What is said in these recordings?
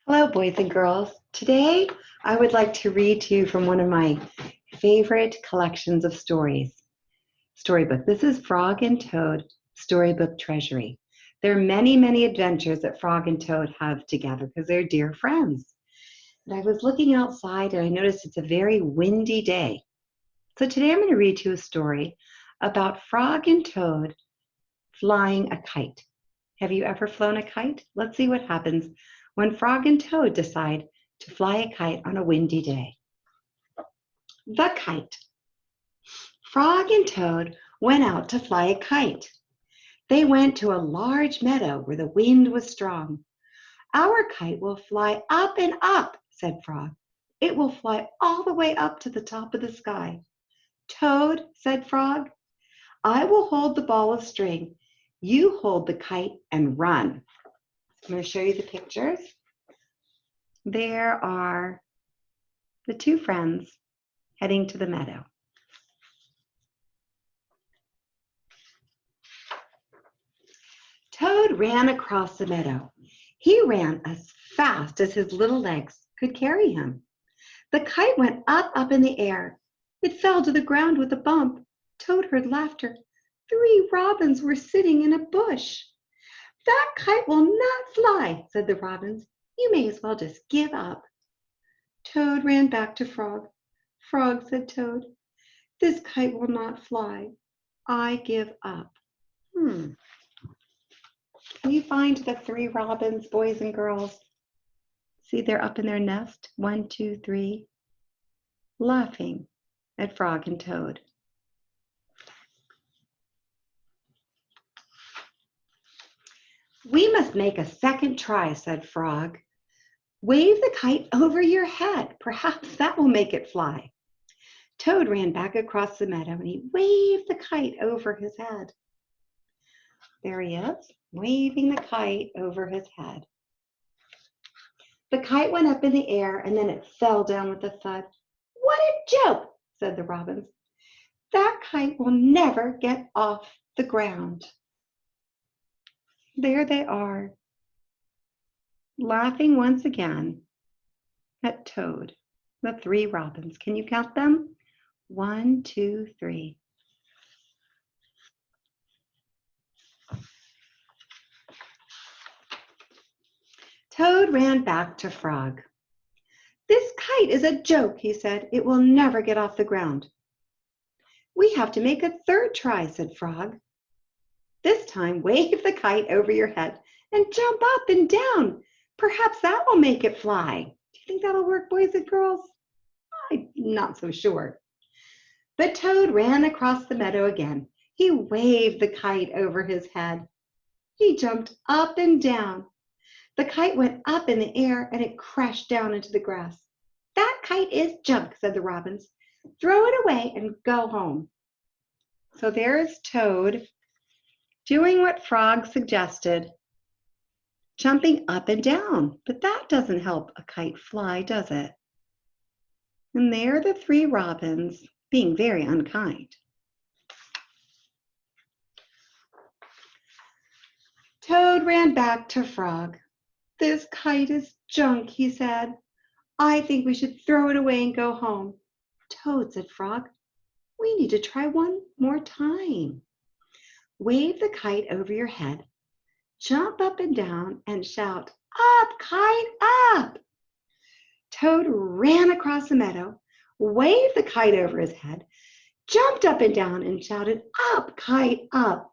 Hello, boys and girls. Today, I would like to read to you from one of my favorite collections of stories, Storybook. This is Frog and Toad, Storybook Treasury. There are many, many adventures that Frog and Toad have together because they're dear friends. And I was looking outside and I noticed it's a very windy day. So today I'm going to read to you a story about Frog and Toad flying a kite. Have you ever flown a kite? Let's see what happens when Frog and Toad decide to fly a kite on a windy day. The kite. Frog and Toad went out to fly a kite. They went to a large meadow where the wind was strong. Our kite will fly up and up, said Frog. It will fly all the way up to the top of the sky. Toad, said Frog, I will hold the ball of string. You hold the kite and run. I'm going to show you the pictures. There are the two friends heading to the meadow. Toad ran across the meadow. He ran as fast as his little legs could carry him. The kite went up, up in the air. It fell to the ground with a bump. Toad heard laughter. 3 robins were sitting in a bush. That kite will not fly, said the robins. You may as well just give up. Toad ran back to Frog. Frog, said Toad, this kite will not fly. I give up. Can you find the 3 robins, boys and girls? See, they're up in their nest, 1, 2, 3, laughing at Frog and Toad. We must make a second try, said Frog. Wave the kite over your head. Perhaps that will make it fly. Toad ran back across the meadow and he waved the kite over his head. There he is, waving the kite over his head. The kite went up in the air and then it fell down with a thud. What a joke, said the robins. That kite will never get off the ground. There they are, laughing once again at Toad, the 3 robins. Can you count them? 1, 2, 3. Toad ran back to Frog. This kite is a joke, he said. It will never get off the ground. We have to make a third try, said Frog. This time, wave the kite over your head and jump up and down. Perhaps that will make it fly. Do you think that'll work, boys and girls? I'm not so sure. But Toad ran across the meadow again. He waved the kite over his head. He jumped up and down. The kite went up in the air and it crashed down into the grass. That kite is junk, said the robins. Throw it away and go home. So there's Toad doing what Frog suggested, jumping up and down. But that doesn't help a kite fly, does it? And there are the 3 robins being very unkind. Toad ran back to Frog. This kite is junk, he said. I think we should throw it away and go home. Toad, said Frog, we need to try one more time. Wave the kite over your head, jump up and down and shout, up, kite, up. Toad ran across the meadow, waved the kite over his head, jumped up and down and shouted, up, kite, up.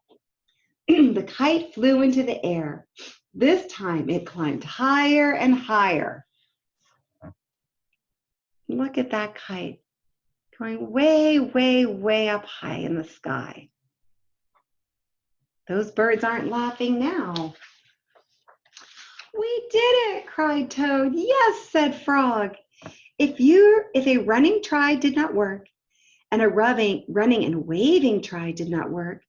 The kite flew into the air. This time it climbed higher and higher. Look at that kite going way, way, way up high in the sky. Those birds aren't laughing now. We did it, cried Toad. Yes, said Frog. If a running try did not work, and a running and waving try did not work,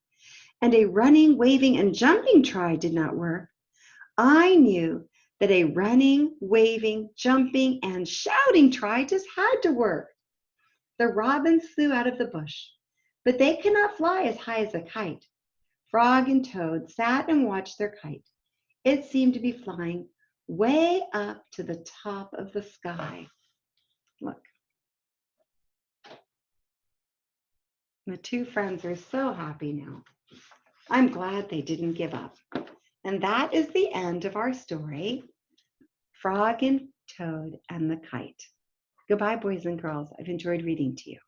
and a running, waving, and jumping try did not work, I knew that a running, waving, jumping, and shouting try just had to work. The robins flew out of the bush, but they could not fly as high as a kite. Frog and Toad sat and watched their kite. It seemed to be flying way up to the top of the sky. Look. The two friends are so happy now. I'm glad they didn't give up. And that is the end of our story, Frog and Toad and the Kite. Goodbye, boys and girls. I've enjoyed reading to you.